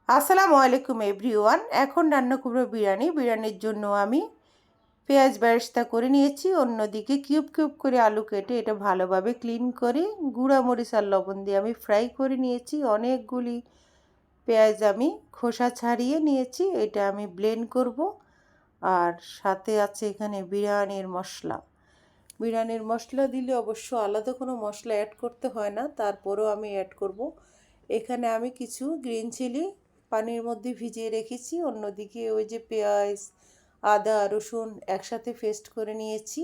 আসসালামু আলাইকুম এভরিওয়ান। এখন রান্না করব বিরিয়ানি। বিরিয়ানির জন্য আমি পেঁয়াজ বেরেস্তা করে নিয়েছি। অন্যদিকে কিউব কিউব করে আলু কেটে এটা ভালোভাবে ক্লিন করে গুঁড়া মরিচ আর লবণ দিয়ে আমি ফ্রাই করে নিয়েছি। অনেকগুলি পেঁয়াজ আমি খোসা ছাড়িয়ে নিয়েছি। এটা আমি ব্লেন্ড করব। আর সাথে আছে এখানে বিরিয়ানির মশলা। বিরিয়ানির মশলা দিলে অবশ্য আলাদা কোনো মশলা অ্যাড করতে হয় না, তারপরেও আমি অ্যাড করব। এখানে আমি কিছু গ্রিন চিলি পানির মধ্যে ভিজিয়ে রেখেছি। অন্যদিকে ওই যে পেঁয়াজ, আদা, রসুন একসাথে পেস্ট করে নিয়েছি।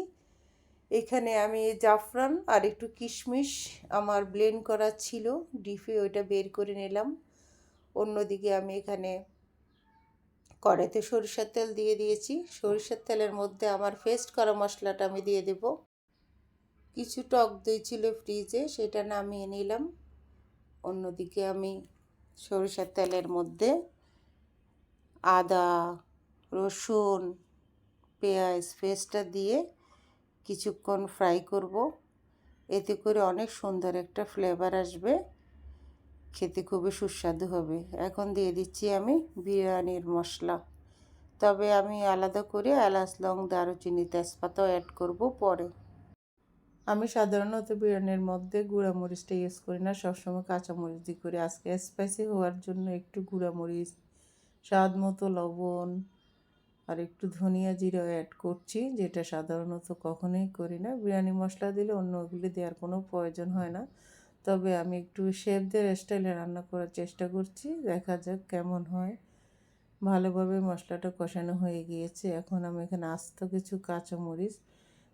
এখানে আমি জাফরান আর একটু কিশমিশ আমার ব্লেন্ড করা ছিল ডিপে, ওইটা বের করে নিলাম। অন্যদিকে আমি এখানে কড়াইতে সরিষার তেল দিয়ে দিয়েছি। সরিষার তেলের মধ্যে আমার পেস্ট করা মশলাটা আমি দিয়ে দেব। কিছু টক দই ছিল ফ্রিজে, সেটা নামিয়ে নিলাম। অন্যদিকে আমি সরিষার তেলের মধ্যে আদা, রসুন, পেঁয়াজ পেস্টটা দিয়ে কিছুক্ষণ ফ্রাই করব। এতে করে অনেক সুন্দর একটা ফ্লেভার আসবে, খেতে খুবই সুস্বাদু হবে। এখন দিয়ে দিচ্ছি আমি বিরিয়ানির মশলা। তবে আমি আলাদা করে এলাচ, লং, দারুচিনি, তেজপাতাও অ্যাড করব পরে। আমি সাধারণত বিরিয়ানির মধ্যে গুঁড়া মরিচটা ইউজ করি না, সবসময় কাঁচা মরিচ দিয়ে করি। আজকে স্পাইসি হওয়ার জন্য একটু গুঁড়া মরিচ, স্বাদ মতো লবণ আর একটু ধনিয়া জিরা অ্যাড করছি, যেটা সাধারণত কখনোই করি না। বিরিয়ানি মশলা দিলে অন্যগুলি দেওয়ার কোনো প্রয়োজন হয় না। তবে আমি একটু শেফদের স্টাইলে রান্না করার চেষ্টা করছি, দেখা যাক কেমন হয়। ভালোভাবে মশলাটা কষানো হয়ে গিয়েছে। এখন আমি এখানে আস্ত কিছু কাঁচামরিচ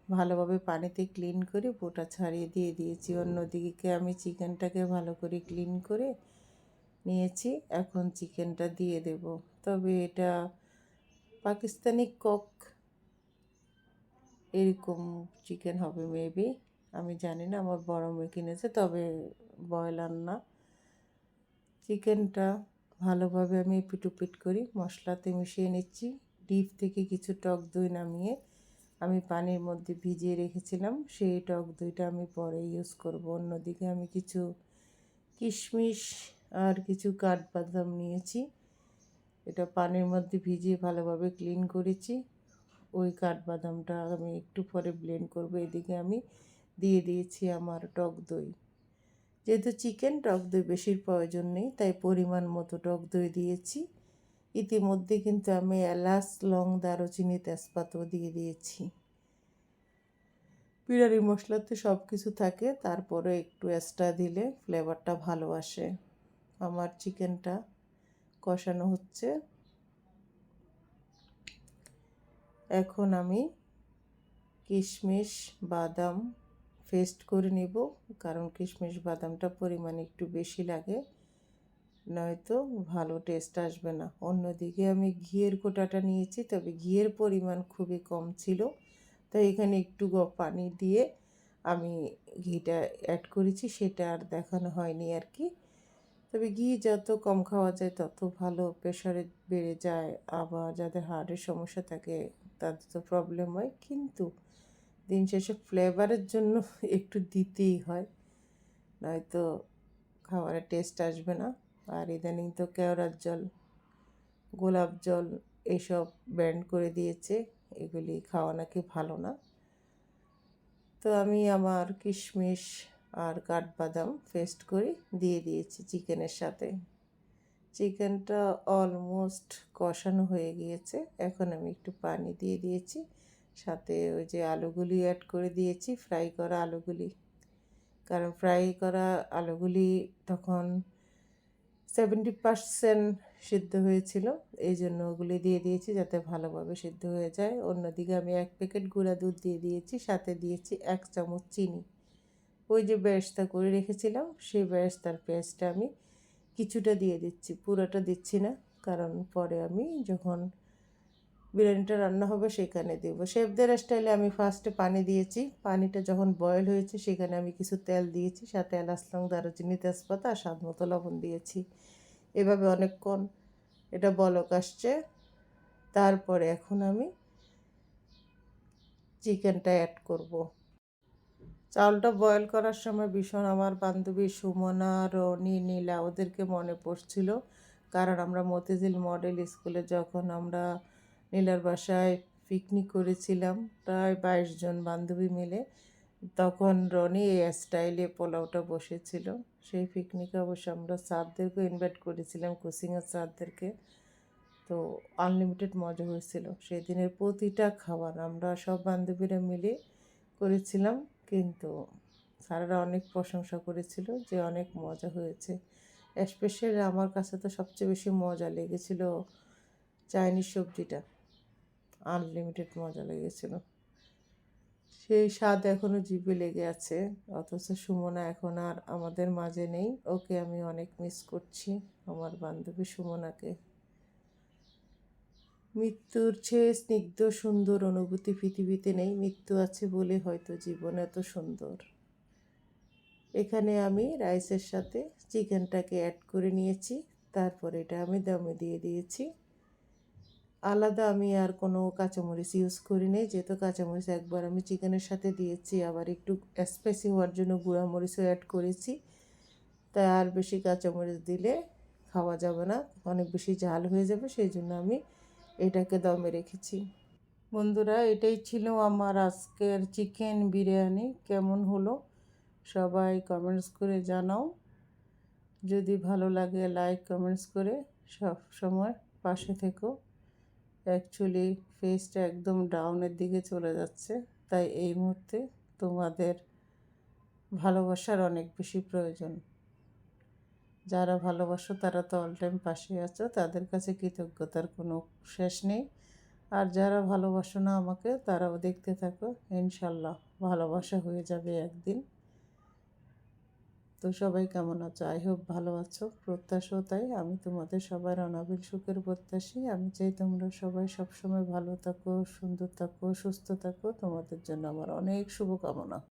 ভালোভাবে পানিতে ক্লিন করে পোটা ছাড়িয়ে দিয়ে দিয়েছি। অন্যদিকে আমি চিকেনটাকে ভালো করে ক্লিন করে নিয়েছি। এখন চিকেনটা দিয়ে দেব। তবে এটা পাকিস্তানি কক এরকম চিকেন হবে মেবি, আমি জানি না। আমার বড় মেয়ে কিনেছে, তবে ব্রয়লার না। চিকেনটা ভালোভাবে আমি পিটুপিট করি মশলাতে মিশিয়ে নিচ্ছি। ডিপ থেকে কিছু টক দই নামিয়ে আমি পানির মধ্যে ভিজিয়ে রেখেছিলাম, সেই টক দইটা আমি পরে ইউজ করব। অন্যদিকে আমি কিছু কিশমিশ আর কিছু কাঠবাদাম নিয়েছি। এটা পানির মধ্যে ভিজিয়ে ভালোভাবে ক্লিন করেছি। ওই কাঠবাদামটা আমি একটু পরে ব্লেন্ড করব। এদিকে আমি দিয়ে দিয়েছি আমার টক দই। যেহেতু চিকেন, টক দই বেশির প্রয়োজন নেই, তাই পরিমাণ মতো টক দই দিয়েছি। ইতিমধ্যে কিন্তু আমি এলাচ, লং, দারুচিনি, তেজপাতাও দিয়ে দিয়েছি। বিরিয়ানি মশলাতে সব কিছু থাকে, তারপরে একটু এক্সট্রা দিলে ফ্লেভারটা ভালো আসে। আমার চিকেনটা কষানো হচ্ছে। এখন আমি কিশমিশ, বাদাম পেস্ট করে নেব, কারণ কিশমিশ বাদামটা পরিমাণে একটু বেশি লাগে, নয়তো ভালো টেস্ট আসবে না। অন্যদিকে আমি ঘিয়ের কোটাটা নিয়েছি, তবে ঘিয়ের পরিমাণ খুবই কম ছিল, তাই এখানে একটু পানি দিয়ে আমি ঘিটা অ্যাড করেছি, সেটা আর দেখানো হয়নি আর কি। তবে ঘি যত কম খাওয়া যায় তত ভালো। প্রেশারে বেড়ে যায়, আবার যাদের হার্টের সমস্যা থাকে তাদের তো প্রবলেম হয়, কিন্তু দিন শেষে ফ্লেভারের জন্য একটু দিতেই হয়, নয়তো খাবারের টেস্ট আসবে না। আর ইদানিং তো কেওড়ার জল, গোলাপ জল এসব ব্যান্ড করে দিয়েছে, এগুলি খাওয়া নাকি ভালো না। তো আমি আমার কিশমিশ আর কাঠবাদাম পেস্ট করে দিয়ে দিয়েছি চিকেনের সাথে। চিকেনটা অলমোস্ট কষানো হয়ে গিয়েছে। এখন আমি একটু পানি দিয়ে দিয়েছি, সাথে ওই যে আলুগুলি অ্যাড করে দিয়েছি, ফ্রাই করা আলুগুলি। কারণ ফ্রাই করা আলুগুলি তখন 70% সিদ্ধ হয়েছিল, এই জন্য ওগুলি দিয়ে দিয়েছি যাতে ভালোভাবে সিদ্ধ হয়ে যায়। অন্যদিকে আমি 1 প্যাকেট গুঁড়া দুধ দিয়ে দিয়েছি, সাথে দিয়েছি 1 চামচ চিনি। ওই যে বেরেস্তা করে রেখেছিলাম, সেই বেরেস্তার পেস্টটা আমি কিছুটা দিয়ে দিচ্ছি, পুরোটা দিচ্ছি না, কারণ পরে আমি যখন বিরিয়ানিটা রান্না হবে সেখানে দেবো। শেফদের স্টাইলে আমি ফার্স্টে পানি দিয়েছি, পানিটা যখন বয়েল হয়েছে সেখানে আমি কিছু তেল দিয়েছি, সাথে এলাচ, লং, দারুচিনি, তেজপাতা আর স্বাদ মতো লবণ দিয়েছি। এভাবে অনেকক্ষণ এটা বলক আসছে। তারপরে এখন আমি চিকেনটা অ্যাড করব। চাউলটা বয়েল করার সময় ভীষণ আমার বান্ধবী সুমনা, রনি, নীলা ওদেরকে মনে পড়ছিল, কারণ আমরা মতিঝিল মডেল স্কুলে যখন আমরা নীলার বাসায় পিকনিক করেছিলাম প্রায় 22 জন বান্ধবী মিলে, তখন রনি এই স্টাইলে পোলাওটা বসেছিল। সেই পিকনিকে অবশ্য আমরা স্যারদেরকেও ইনভাইট করেছিলাম, কোচিংয়ের স্যারদেরকে। তো আনলিমিটেড মজা হয়েছিল সেই দিনের প্রতিটা খাবার আমরা সব বান্ধবীরা মিলে করেছিলাম। কিন্তু স্যারেরা অনেক প্রশংসা করেছিল যে অনেক মজা হয়েছে। স্পেশালি আমার কাছে তো সবচেয়ে বেশি মজা লেগেছিল চাইনিজ সবজিটা, আনলিমিটেড মজা লেগেছিল। সেই স্বাদ এখনও জিভে লেগে আছে। অথচ সুমনা এখন আর আমাদের মাঝে নেই, ওকে আমি অনেক মিস করছি, আমার বান্ধবী সুমনাকে। মৃত্যুর চেয়ে স্নিগ্ধ সুন্দর অনুভূতি পৃথিবীতে নেই। মৃত্যু আছে বলে হয়তো জীবন এত সুন্দর। এখানে আমি রাইসের সাথে চিকেনটাকে অ্যাড করে নিয়েছি, তারপর এটা আমি দমে দিয়ে দিয়েছি। আলাদা আমি আর কোনো কাঁচামরিচ ইউজ করি নি, যেহেতু কাঁচামরিচ একবার আমি চিকেনের সাথে দিয়েছি, আবার একটু স্পাইসি হওয়ার জন্য গুঁড়ামরিচও অ্যাড করেছি। তাই আর বেশি কাঁচামরিচ দিলে খাওয়া যাবে না, অনেক বেশি ঝাল হয়ে যাবে, সেই জন্য আমি এটাকে দমে রেখেছি। বন্ধুরা, এটাই ছিল আমার আজকের চিকেন বিরিয়ানি। কেমন হলো সবাই কমেন্টস করে জানাও। যদি ভালো লাগে লাইক কমেন্টস করে সব সময় পাশে থেকো। অ্যাকচুয়ালি ফেসটা একদম ডাউনের দিকে চলে যাচ্ছে, তাই এই মুহূর্তে তোমাদের ভালোবাসার অনেক বেশি প্রয়োজন। যারা ভালোবাসো তারা তো অল টাইম পাশে আছো, তাদের কাছে কৃতজ্ঞতার কোনো শেষ নেই। আর যারা ভালোবাসো না আমাকে, তারাও দেখতে থাকো, ইনশাল্লাহ ভালোবাসা হয়ে যাবে একদিন। তো সবাই কেমন আছো? আই হোপ ভালো আছো, প্রত্যাশাও তাই। আমি তোমাদের সবার অনাবিল সুখের প্রত্যাশী। আমি চাই তোমরা সবাই সবসময় ভালো থাকো, সুন্দর থাকো, সুস্থ থাকো। তোমাদের জন্য আমার অনেক শুভকামনা।